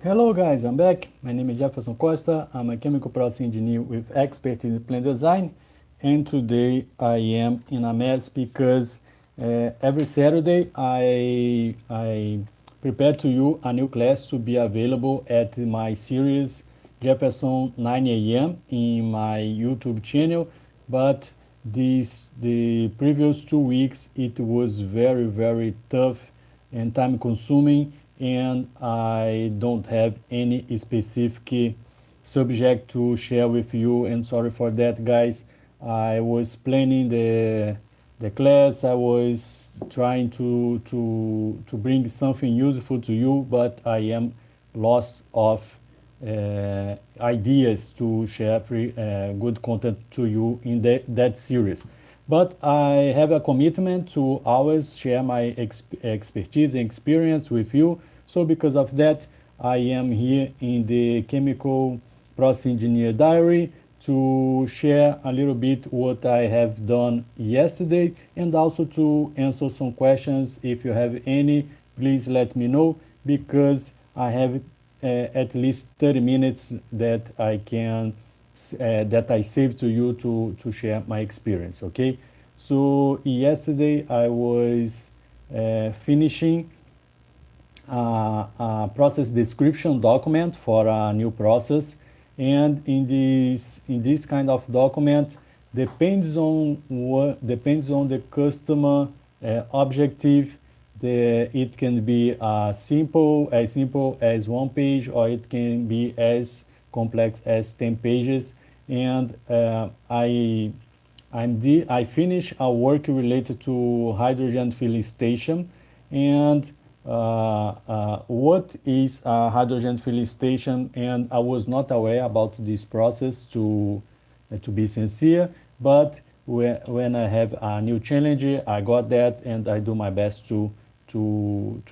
Hello guys, I'm back. My name is Jeferson Costa. I'm a chemical process engineer with expertise in plant design, and today I am in a mess because every Saturday I prepare to you a new class to be available at my series Jefferson 9 a.m. in my YouTube channel, but the previous 2 weeks it was very tough and time consuming, and I don't have any specific subject to share with you, and sorry for that guys. I was planning the class. I was trying to bring something useful to you, but I am lost of ideas to share free good content to you in that series. But I have a commitment to always share my expertise and experience with you. So because of that, I am here in the Chemical Process Engineer Diary to share a little bit what I have done yesterday, and also to answer some questions. If you have any, please let me know, because I have at least 30 minutes that I save to you to share my experience. Okay, so yesterday I was finishing a process description document for a new process, and in this kind of document depends on the customer objective. It can be as simple as one page, or it can be as complex as 10 pages. And I finished a work related to hydrogen filling station. And what is a hydrogen filling station? And I was not aware about this process, to be sincere, but when I have a new challenge, I got that, and I do my best to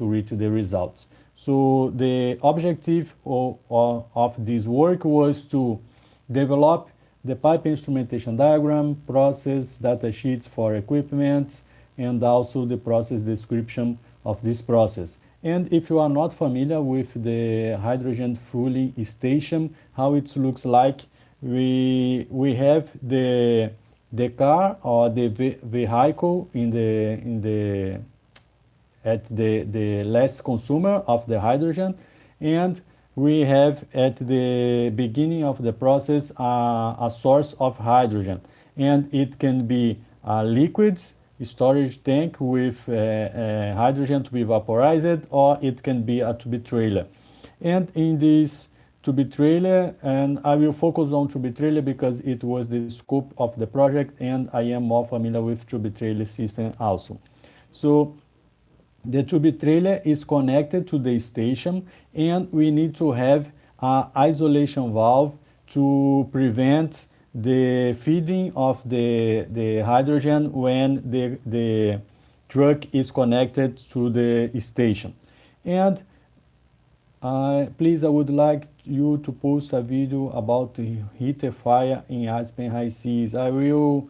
reach the results. So the objective of this work was to develop the pipe instrumentation diagram, process data sheets for equipment, and also the process description of this process. And if you are not familiar with the hydrogen filling station, how it looks like, we have the car or the vehicle at the last consumer of the hydrogen, and we have at the beginning of the process a source of hydrogen, and it can be liquids storage tank with hydrogen to be vaporized, or it can be a tube trailer. And in this tube trailer, and I will focus on tube trailer because it was the scope of the project, and I am more familiar with tube trailer system also. So the tube trailer is connected to the station, and we need to have an isolation valve to prevent the feeding of the hydrogen when the truck is connected to the station. And please, I would like you to post a video about heater fire in Aspen high seas. I will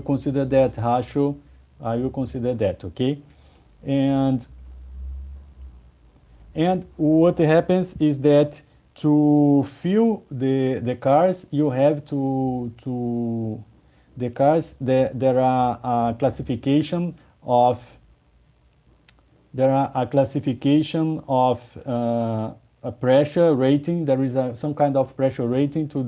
consider that, Rasho. I will consider that, okay? And what happens is that to fuel the cars, you have to the cars, there are a classification of a pressure rating. There is some kind of pressure rating to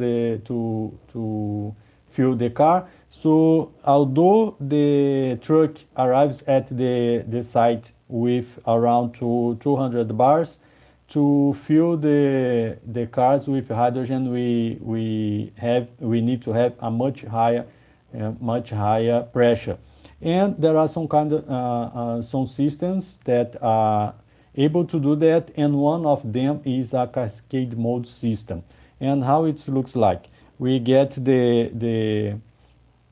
fuel the car. So although the truck arrives at the site with around 200 bars, to fuel the cars with hydrogen, we need to have a much higher pressure. And there are some systems that are able to do that, and one of them is a cascade mode system. And how it looks like: we get the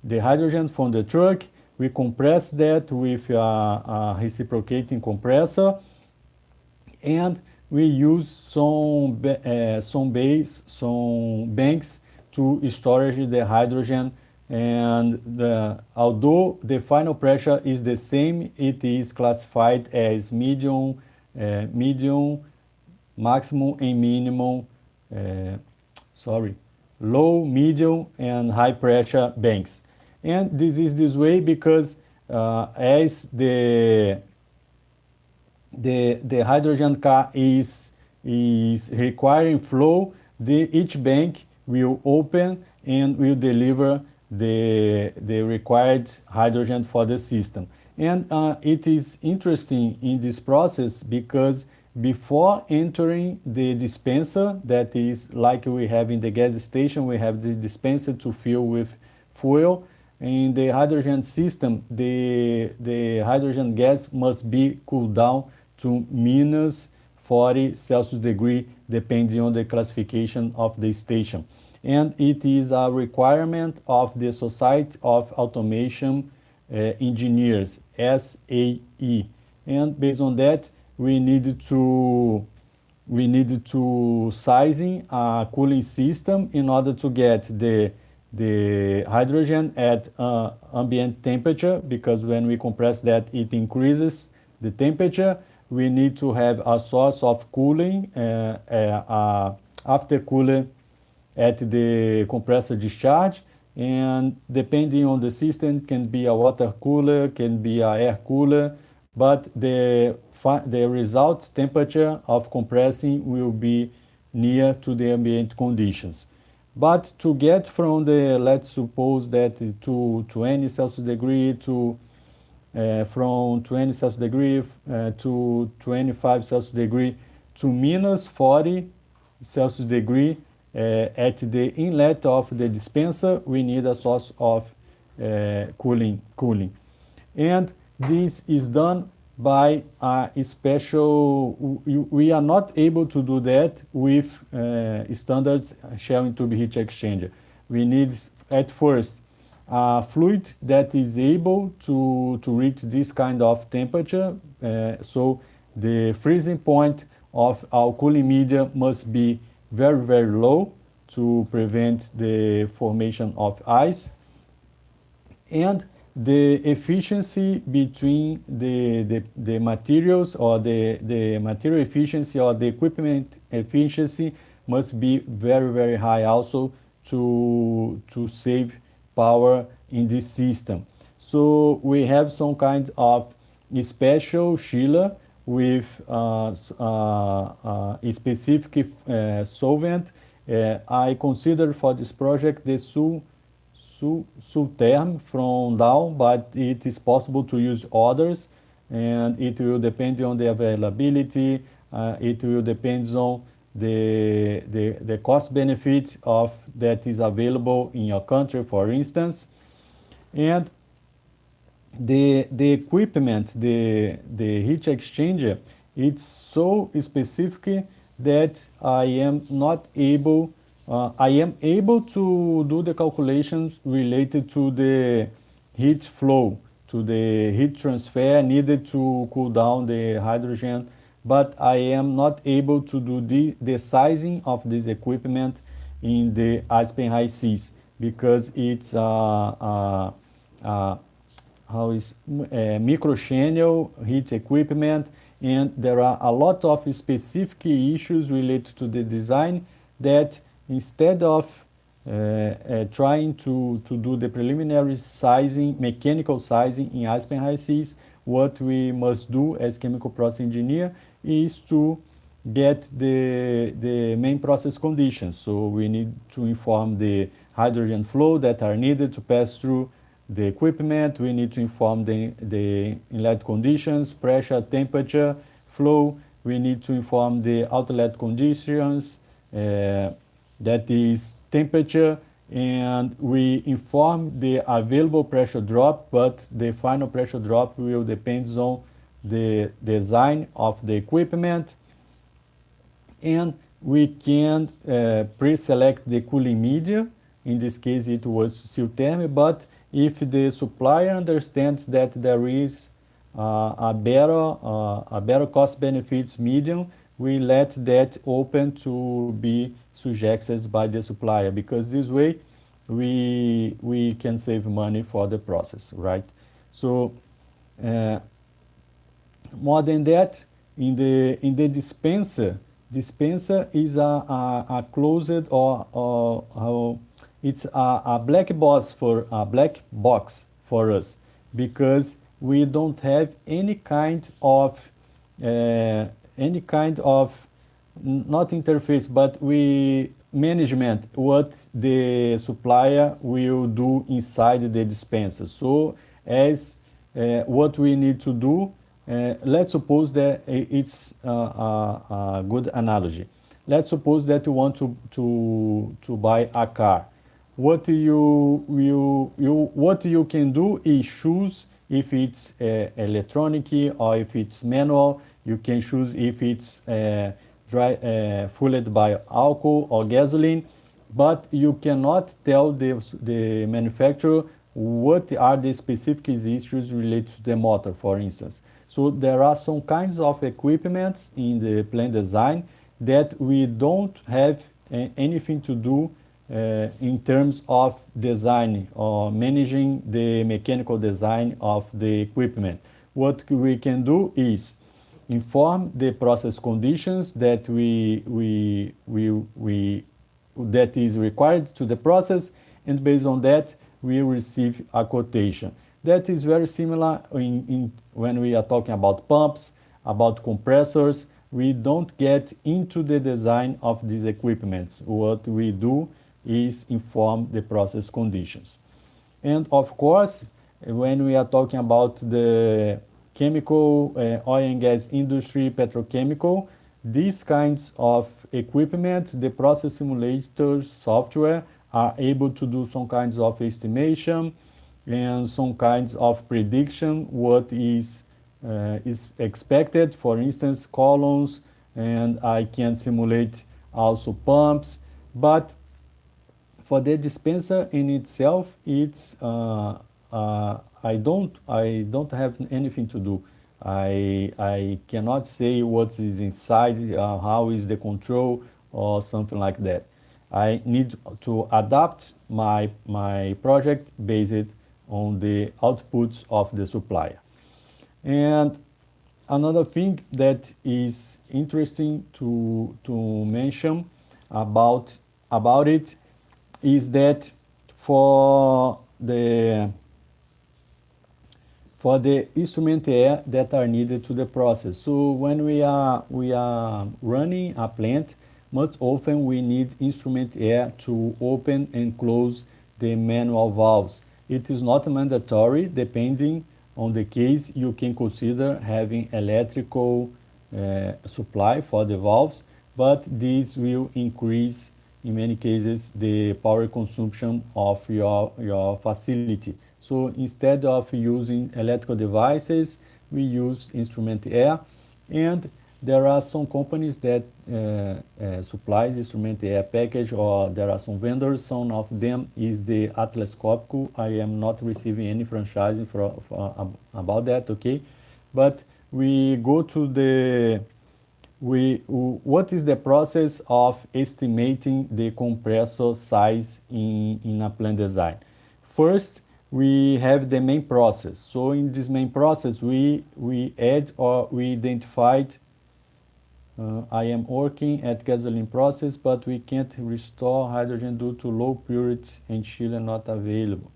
hydrogen from the truck, we compress that with a reciprocating compressor, and we use some banks to storage the hydrogen. And although the final pressure is the same, it is classified as medium, maximum and minimum, low, medium, and high pressure banks. And this way because as the hydrogen car is requiring flow, each bank will open and will deliver the required hydrogen for the system. And it is interesting in this process because before entering the dispenser, that is like we have in the gas station, we have the dispenser to fill with fuel. In the hydrogen system, the hydrogen gas must be cooled down to minus 40 Celsius degree, depending on the classification of the station. And it is a requirement of the Society of Automation Engineers, SAE. And based on that, we need to sizing a cooling system in order to get the hydrogen at ambient temperature, because when we compress that, it increases the temperature. We need to have a source of cooling, after cooler at the compressor discharge, and depending on the system, can be a water cooler, can be a air cooler, but the result temperature of compressing will be near to the ambient conditions. But to get from the, let's suppose that to 20 Celsius degree to from 20 Celsius degree to 25 Celsius degree to minus 40 Celsius degree at the inlet of the dispenser, we need a source of cooling. And this is done by a special, we are not able to do that with standards Shell tube heat exchanger. We need at first a fluid that is able to reach this kind of temperature. So the freezing point of our cooling media must be very, very low to prevent the formation of ice. And the efficiency between the materials, or the material efficiency or the equipment efficiency must be very, very high also to save power in this system. So we have some kind of special chiller with a specific solvent. I consider for this project the Sulterm from Dow, but it is possible to use others, and it will depend on the availability. It will depend on the cost benefit of that is available in your country, for instance. And the equipment, the heat exchanger, it's so specific that I am not able, I am able to do the calculations related to the heat flow, to the heat transfer needed to cool down the hydrogen, but I am not able to do the sizing of this equipment in the Aspen High Seas, because it's microchannel heat equipment, and there are a lot of specific issues related to the design that instead of trying to do the preliminary sizing, mechanical sizing in Aspen High Seas, what we must do as chemical process engineer is to get the main process conditions. So we need to inform the hydrogen flow that are needed to pass through the equipment. We need to inform the inlet conditions, pressure, temperature, flow. We need to inform the outlet conditions, that is temperature, and we inform the available pressure drop, but the final pressure drop will depend on the design of the equipment. And we can pre-select the cooling media. In this case, it was Sulterm, but if the supplier understands that there is a better cost benefits medium, we let that open to be suggested by the supplier, because this way we can save money for the process, right? So more than that, in the dispenser, dispenser is a closed or it's a black box for us because we don't have any kind of not interface, but we management what the supplier will do inside the dispenser. So as what we need to do, let's suppose that it's a good analogy. Let's suppose that you want to buy a car. What you can do is choose if it's electronic or if it's manual. You can choose if it's fueled by alcohol or gasoline, but you cannot tell the manufacturer what are the specific issues related to the motor, for instance. So there are some kinds of equipments in the plant design that we don't have anything to do in terms of design or managing the mechanical design of the equipment. What we can do is inform the process conditions that that is required to the process, and based on that we receive a quotation. That is very similar when we are talking about pumps, about compressors. We don't get into the design of these equipments. What we do is inform the process conditions. And of course, when we are talking about the chemical, oil and gas industry, petrochemical, these kinds of equipment, the process simulator software are able to do some kinds of estimation and some kinds of prediction what is expected. For instance, columns, and I can simulate also pumps. But for the dispenser in itself, it's I don't have anything to do. I cannot say what is inside, how is the control or something like that. I need to adapt my project based on the outputs of the supplier. And another thing that is interesting to mention about it is that for the instrument air that are needed to the process. So when we are running a plant, most often we need instrument air to open and close the manual valves. It is not mandatory. Depending on the case, you can consider having electrical supply for the valves, but this will increase in many cases the power consumption of your facility. So instead of using electrical devices, we use instrument air, and there are some companies that supplies instrument air package, or there are some vendors. Some of them is the Atlas Copco. I am not receiving any franchising about that, okay? But we go to what is the process of estimating the compressor size in a plant design? First, we have the main process. So in this main process, we add or we identified, I am working at gasoline process, but we can't restore hydrogen due to low purity and chiller not available.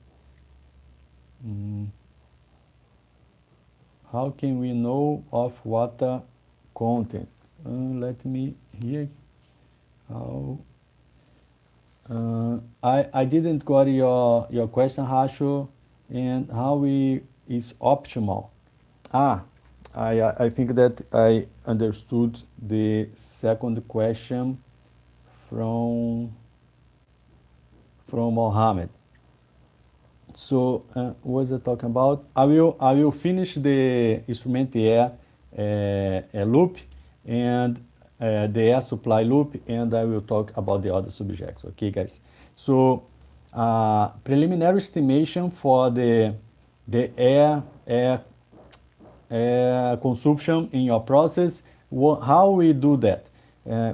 How can we know of water content? Let me here. How? I didn't got your question, Rasho, and how is optimal? I think that I understood the second question from Mohammed. So what was I talking about? I will finish the instrument air loop and the air supply loop, and I will talk about the other subjects. Okay, guys. So preliminary estimation for the air consumption in your process. How we do that?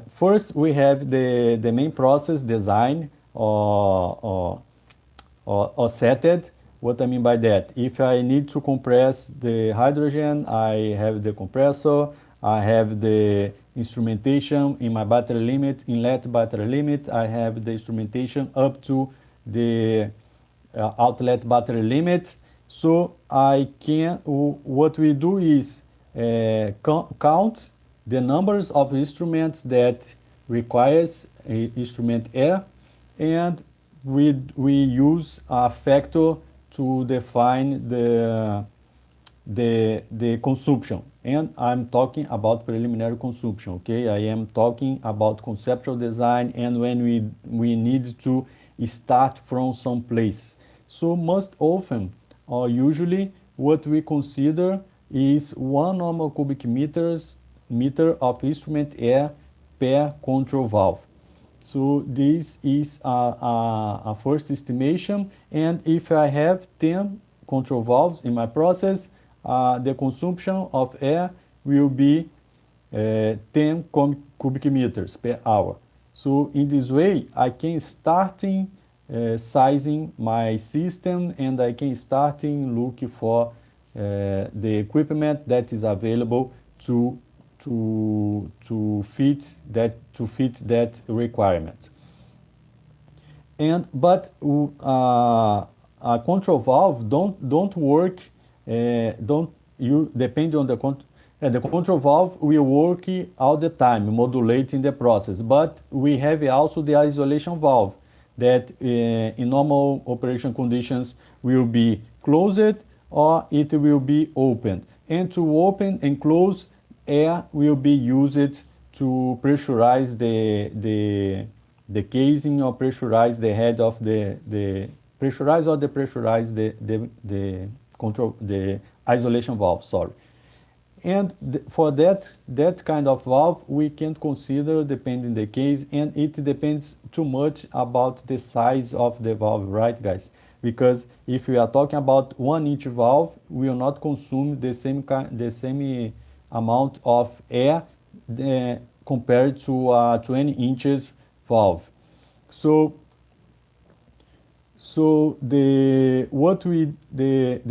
First, we have the main process design or setted. What I mean by that? If I need to compress the hydrogen, I have the compressor. I have the instrumentation in my battery limit, inlet battery limit. I have the instrumentation up to the outlet battery limit. So I can, what we do is count the numbers of instruments that requires instrument air, and we use a factor to define the consumption. And I'm talking about preliminary consumption, okay? I am talking about conceptual design and when we need to start from some place. So most often or usually what we consider is 1 normal cubic meter of instrument air per control valve. So this is a first estimation, and if I have 10 control valves in my process, the consumption of air will be 10 cubic meters per hour. So in this way, I can starting sizing my system, and I can starting look for the equipment that is available to fit that requirement. And but a control valve don't work. Don't you depend on the control valve will work all the time, modulating the process. But we have also the isolation valve that in normal operation conditions will be closed or it will be opened. And to open and close, air will be used to pressurize the casing or pressurize the head of the pressurize or depressurize the control, the isolation valve, sorry. And for that kind of valve, we can consider depending the case, and it depends too much about the size of the valve, right, guys? Because if we are talking about 1-inch valve, we will not consume the same amount of air compared to a 20 inches valve. So the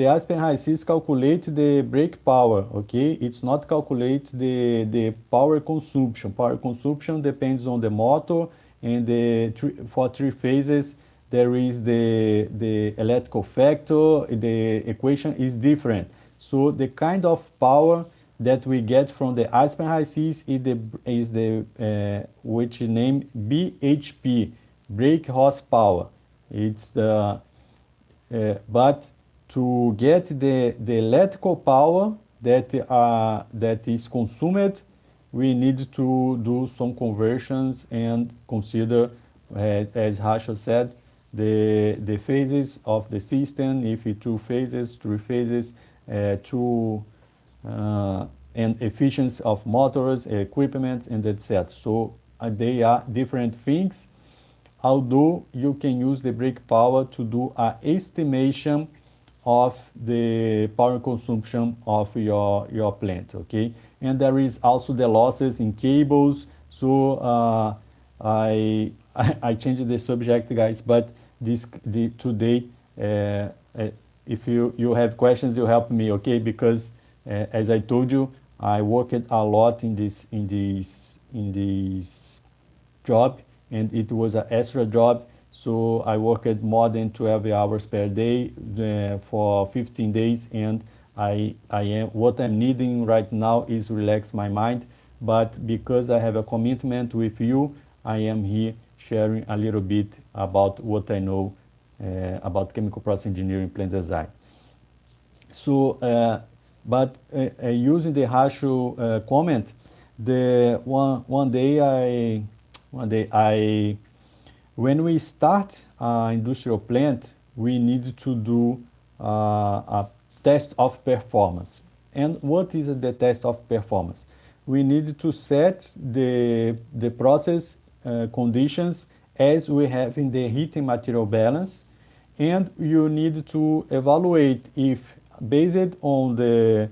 Aspen High Seas calculates the brake power, okay? It's not calculate the power consumption. Power consumption depends on the motor, and for 3 phases there is the electrical factor. The equation is different. So the kind of power that we get from the Aspen High Seas is the which name BHP, brake horsepower. It's but to get the electrical power that is consumed, we need to do some conversions and consider, as Rachel said, the phases of the system. If it's 2 phases, 3 phases, and efficiency of motors, equipment, and etc. So they are different things. Although you can use the brake power to do an estimation of the power consumption of your plant, okay? And there is also the losses in cables. So I changed the subject, guys, but today, if you have questions, you help me, okay? Because as I told you, I worked a lot in this job, and it was an extra job. So I worked more than 12 hours per day for 15 days, and what I'm needing right now is relax my mind. But because I have a commitment with you, I am here sharing a little bit about what I know about chemical process engineering plant design. So, but using the Rachel comment, one day when we start an industrial plant, we need to do a test of performance. And what is the test of performance? We need to set the process conditions as we have in the heat and material balance, and you need to evaluate if, based on the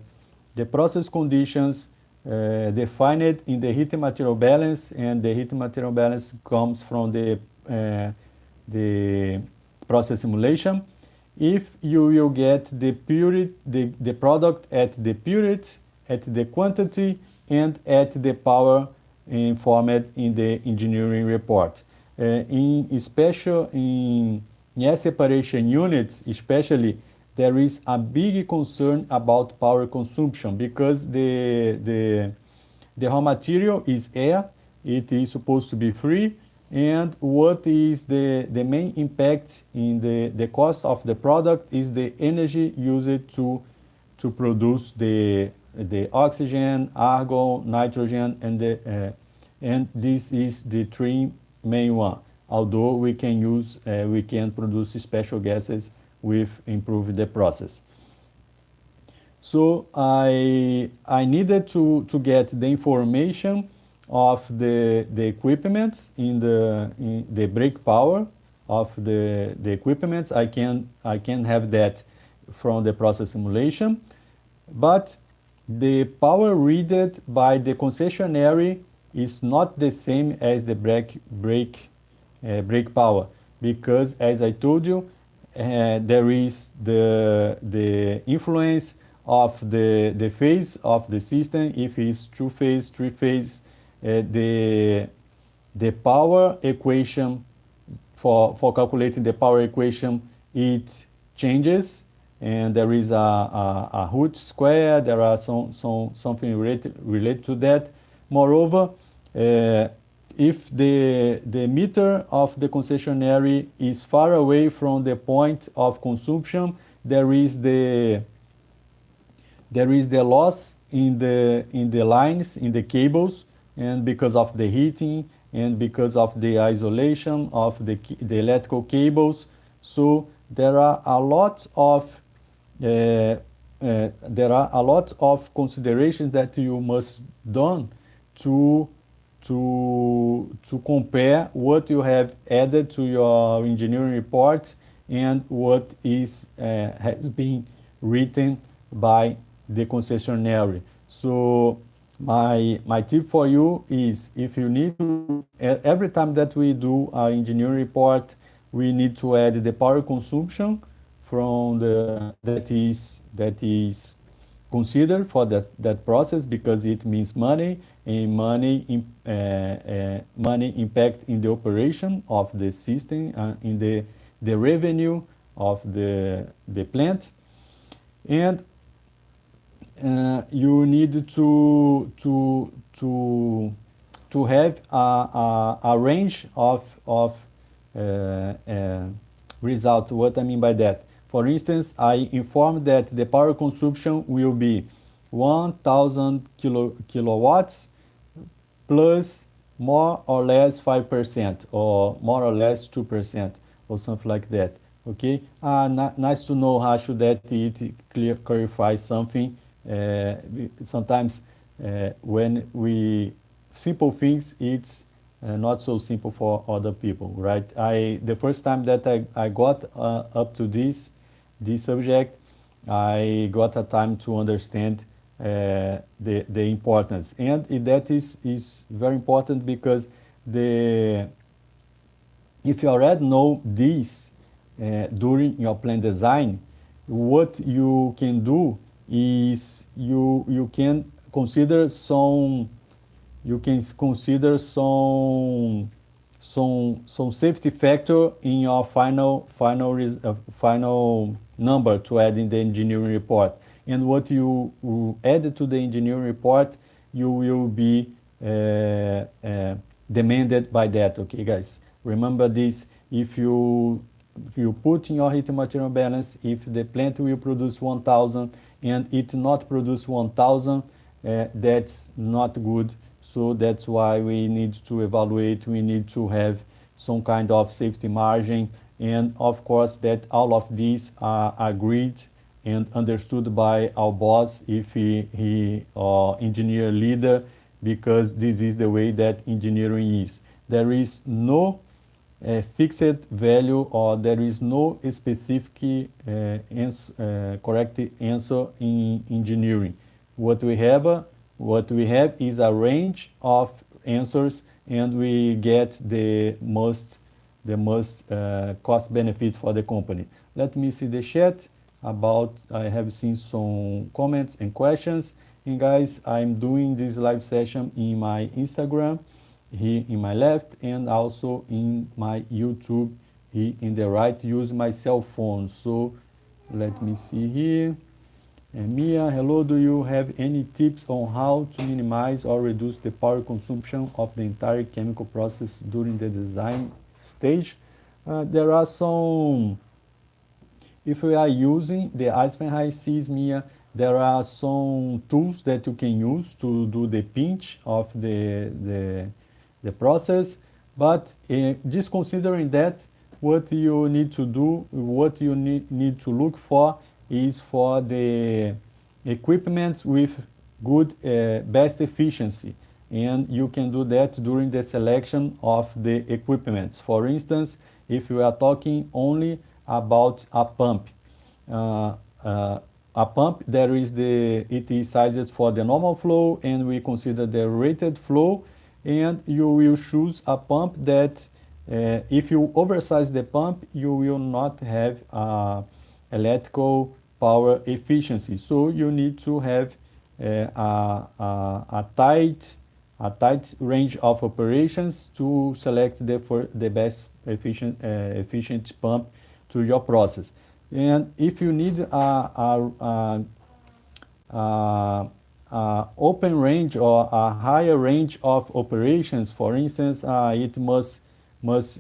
process conditions defined in the heat and material balance, and the heat and material balance comes from the process simulation, if you will get the purity, the product at the purity, at the quantity, and at the power informed in the engineering report. In air separation units, especially, there is a big concern about power consumption because the raw material is air, it is supposed to be free, and what is the main impact in the cost of the product is the energy used to produce the oxygen, argon, nitrogen, and this is the three main one. Although we can produce special gases with improve the process. So I needed to get the information of the equipments in the brake power of the equipments. I can have that from the process simulation, but the power read by the concessionary is not the same as the brake power, because as I told you, there is the influence of the phase of the system. If it's two phase, three phase, the power equation for calculating the power equation, it changes, and there is a root square. There are something related to that. Moreover, if the meter of the concessionary is far away from the point of consumption, there is the loss in the lines, in the cables, and because of the heating and because of the isolation of the electrical cables. So there are a lot of considerations that you must done to compare what you have added to your engineering report and what has been written by the concessionary. So my tip for you is, if you need to, every time that we do our engineering report, we need to add the power consumption from that is considered for that process, because it means money, and money impact in the operation of the system, in the revenue of the plant. And you need to have a range of results. What I mean by that: for instance, I informed that the power consumption will be 1,000 kilowatts plus more or less 5%, or more or less 2%, or something like that. Okay, nice to know, Rasho, that it clarifies something. Sometimes when we simple things, it's not so simple for other people, right? The first time that I got up to this subject, I got a time to understand the importance, and that is very important, because if you already know this during your plan design, what you can do is you can consider some safety factor in your final number to add in the engineering report. And what you add to the engineering report, you will be demanded by that. Okay, guys, remember this. If you put in your heat material balance, if the plant will produce 1,000 and it not produce 1,000, that's not good. So that's why we need to evaluate. We need to have some kind of safety margin, and of course that all of these are agreed and understood by our boss, if he or engineer leader, because this is the way that engineering is. There is no fixed value, or there is no specific correct answer in engineering. What we have is a range of answers, and we get the most cost benefit for the company. Let me see the chat. I have seen some comments and questions, And guys, I'm doing this live session in my Instagram here in my left, and also in my YouTube here in the right, using my cell phone. So let me see here. And Mia, hello, do you have any tips on how to minimize or reduce the power consumption of the entire chemical process during the design stage? There are some, if we are using the Eisenhower Mia, there are some tools that you can use to do the pinch of the process, but just considering that, what you need to do, what you need to look for is for the equipment with good best efficiency, and you can do that during the selection of the equipments. For instance, if we are talking only about a pump, a pump, it is sized for the normal flow, and we consider the rated flow, and you will choose a pump that if you oversize the pump, you will not have electrical power efficiency. So you need to have a tight range of operations to select the best efficient pump to your process. And if you need a open range or a higher range of operations, for instance, it must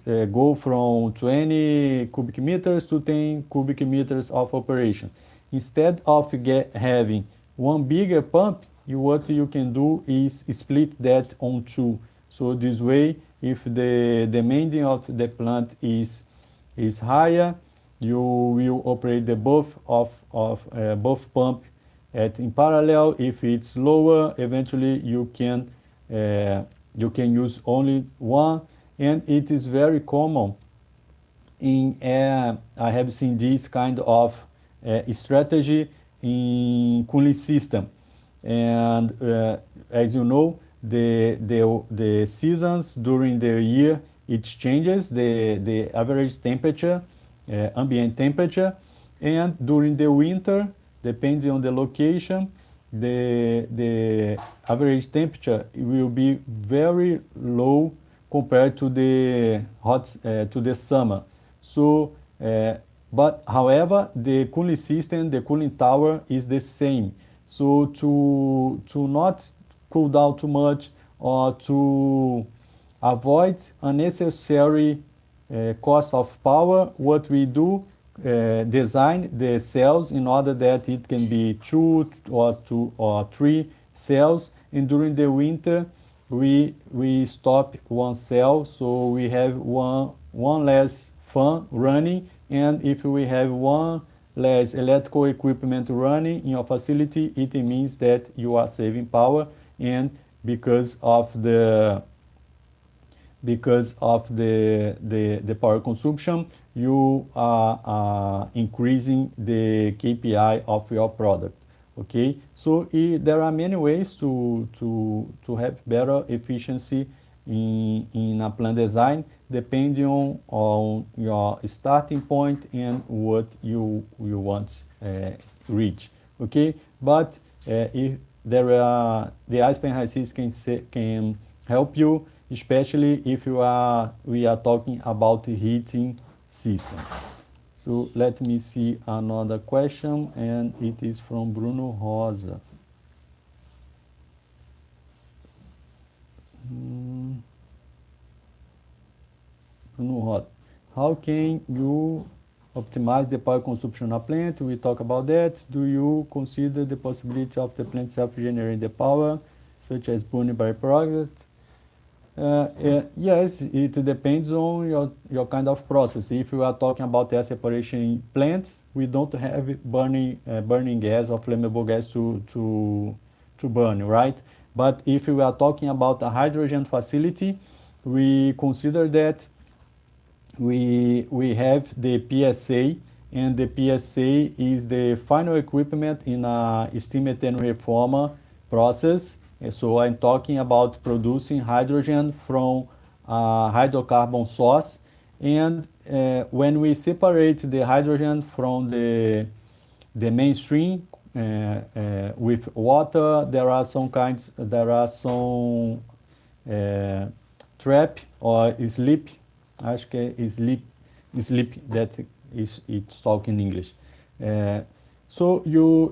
go from 20 cubic meters to 10 cubic meters of operation. Instead of having one bigger pump, what you can do is split that on two. So this way, if the demanding of the plant is higher, you will operate the both pump in parallel. If it's lower, eventually you can use only one, and it is very common in I have seen this kind of strategy in cooling system. And as you know, the seasons during the year, it changes the average temperature, ambient temperature, and during the winter, depending on the location, the average temperature will be very low compared to the to the summer. So but however, the cooling system, the cooling tower is the same. So to not cool down too much, or to avoid unnecessary cost of power, what we do, design the cells in order that it can be two or three cells, and during the winter we stop one cell, so we have one less fan running. And if we have one less electrical equipment running in your facility, it means that you are saving power, and because of the power consumption, you are increasing the KPI of your product. Okay, so there are many ways to have better efficiency in a plant design, depending on your starting point and what you want to reach. Okay, but if there are the Eisenhower can help you, especially if we are talking about the heating system. So let me see another question, and it is from Bruno Rosa. Bruno Rosa, how can you optimize the power consumption of plant? We talk about that. Do you consider the possibility of the plant self-generating the power, such as burning byproduct? Yes, it depends on your kind of process. If you are talking about air separation plants, we don't have burning gas or flammable gas to burn, right? But if we are talking about a hydrogen facility, we consider that we have the PSA, and the PSA is the final equipment in a steam methane reformer process. So I'm talking about producing hydrogen from a hydrocarbon source, and when we separate the hydrogen from the mainstream, with water. There are some kinds. There are some trap or sleep. Acho que é sleep that is it's talking English. So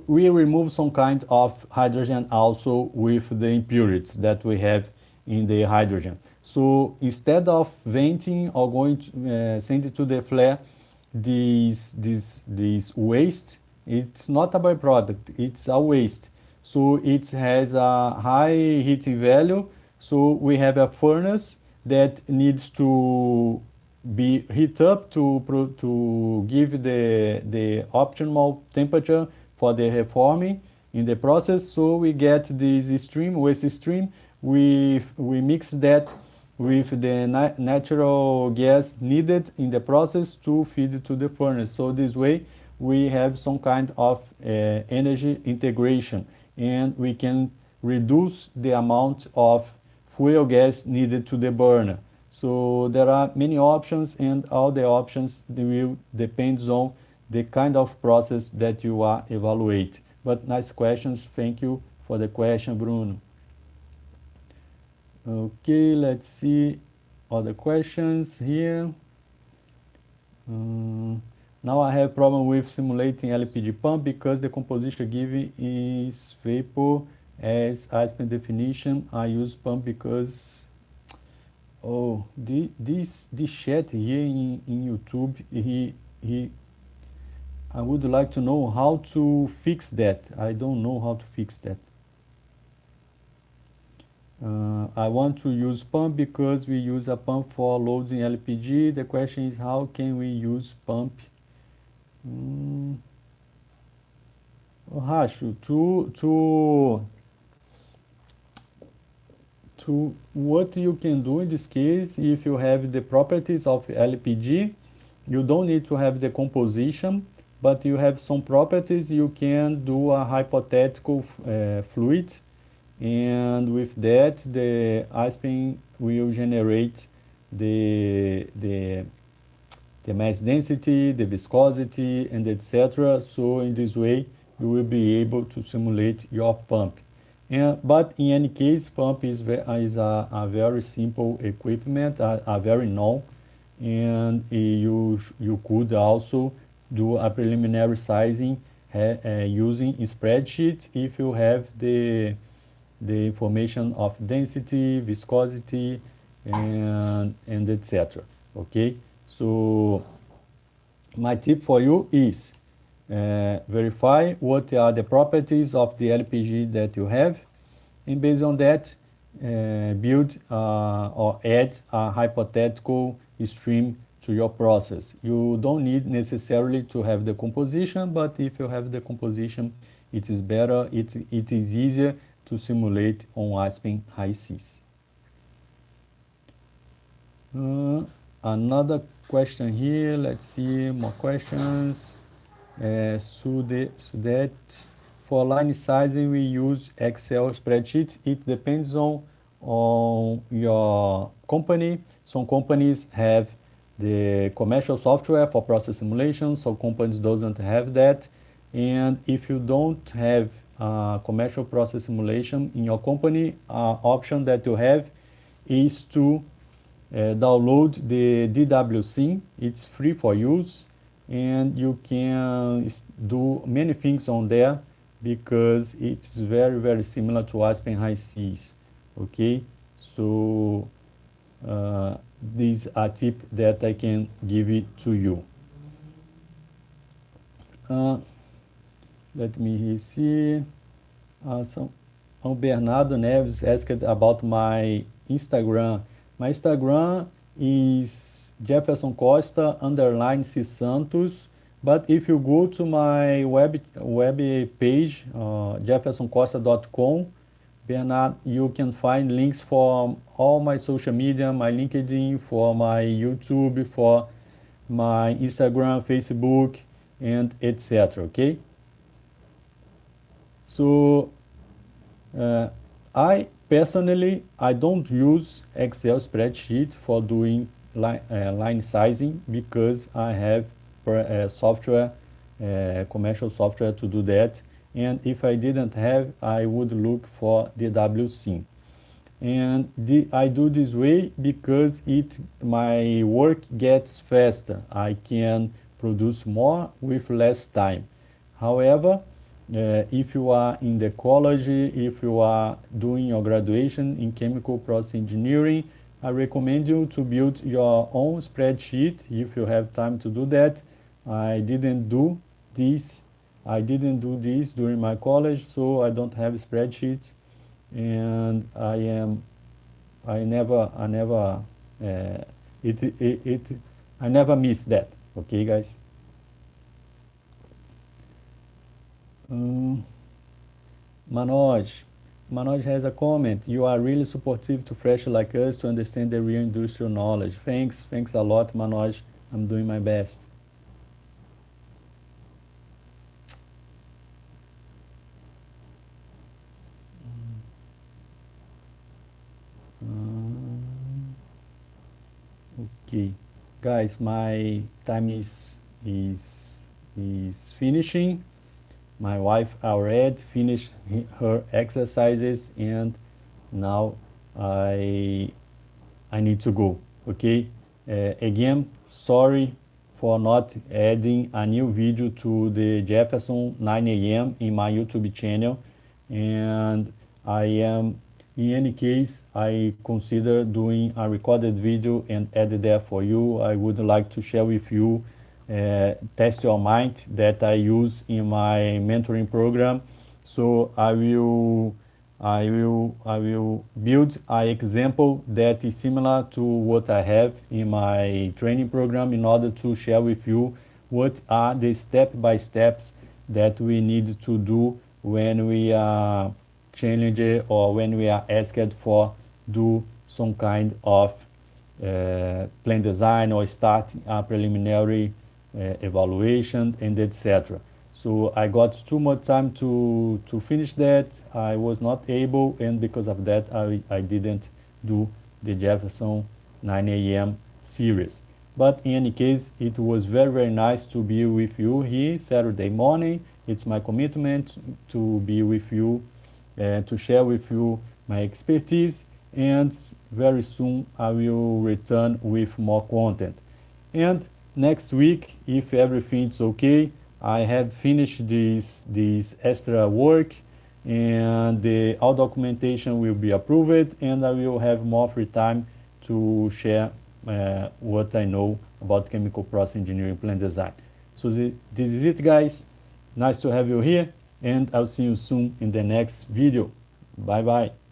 we remove some kind of hydrogen also with the impurities that we have in the hydrogen. So instead of venting or going to send it to the flare, this waste, it's not a byproduct, it's a waste. So it has a high heating value. So we have a furnace that needs to be heat up to give the optimal temperature for the reforming in the process. So we get this stream, waste stream. We mix that with the natural gas needed in the process to feed to the furnace. So this way we have some kind of energy integration, and we can reduce the amount of fuel gas needed to the burner. So there are many options, and all the options will depend on the kind of process that you are evaluate. But nice questions. Thank you for the question, Bruno. Okay, let's see other questions here. Now I have problem with simulating LPG pump because the composition given is vapor as Aspen definition. I use pump because this chat here in YouTube, I would like to know how to fix that. I don't know how to fix that. I want to use pump because we use a pump for loading LPG. The question is, how can we use pump? Racho, to what you can do in this case, if you have the properties of LPG, you don't need to have the composition, but you have some properties. You can do a hypothetical fluid, and with that the Aspen will generate the mass density, the viscosity, and etc. So in this way you will be able to simulate your pump. But in any case, pump is a very simple equipment, a very known, and you could also do a preliminary sizing using a spreadsheet if you have the information of density, viscosity, and etc. Okay, so my tip for you is verify what are the properties of the LPG that you have, and based on that build or add a hypothetical stream to your process. You don't need necessarily to have the composition, but if you have the composition, it is better, it is easier to simulate on Aspen high Cs. Another question here, let's see more questions. That for line sizing we use Excel spreadsheet. It depends on your company. Some companies have the commercial software for process simulation, some companies doesn't have that. And if you don't have commercial process simulation in your company, option that you have is to download the DWC. It's free for use, and you can do many things on there because it's very, very similar to Aspen high Cs. Okay, so this is a tip that I can give it to you. Let me see. Bernardo Neves asked about my Instagram. My Instagram is Jeferson Costa _ C Santos. But if you go to my web page, jeffersoncosta.com, Bernard, you can find links for all my social media, my LinkedIn, for my YouTube, for my Instagram, Facebook, and etc. Okay. So I personally, I don't use Excel spreadsheet for doing line sizing because I have software, commercial software to do that, and if I didn't have, I would look for the WC. And I do this way because my work gets faster. I can produce more with less time. However, if you are in the college, if you are doing your graduation in chemical process engineering, I recommend you to build your own spreadsheet if you have time to do that. I didn't do this. I didn't do this during my college, so I don't have spreadsheets, and uh, I never miss that. Okay, guys. Um, Manoj. Manoj has a comment. You are really supportive to fresh like us to understand the real industrial knowledge. Thanks a lot, Manoj. I'm doing my best. Um, okay, guys, my time is finishing. My wife already finished her exercises, and now I I need to go. Okay. Again, sorry for not adding a new video to the Jefferson 9 a.m. in my YouTube channel, and I am, in any case, I consider doing a recorded video and add it there for you. I would like to share with you test your mind that I use in my mentoring program. So I will build an example that is similar to what I have in my training program in order to share with you what are the step-by-steps that we need to do when we are challenged or when we are asked for do some kind of plan design or start a preliminary evaluation and etc. So I got too much time to finish that. I was not able, and because of that, I didn't do the Jefferson 9 a.m. series. But in any case, it was very nice to be with you here Saturday morning. It's my commitment to be with you and to share with you my expertise, and very soon I will return with more content. And next week, if everything's okay, I have finished this extra work, and all documentation will be approved, and I will have more free time to share what I know about chemical process engineering plant design. So this is it, guys. Nice to have you here, and I'll see you soon in the next video. Bye bye.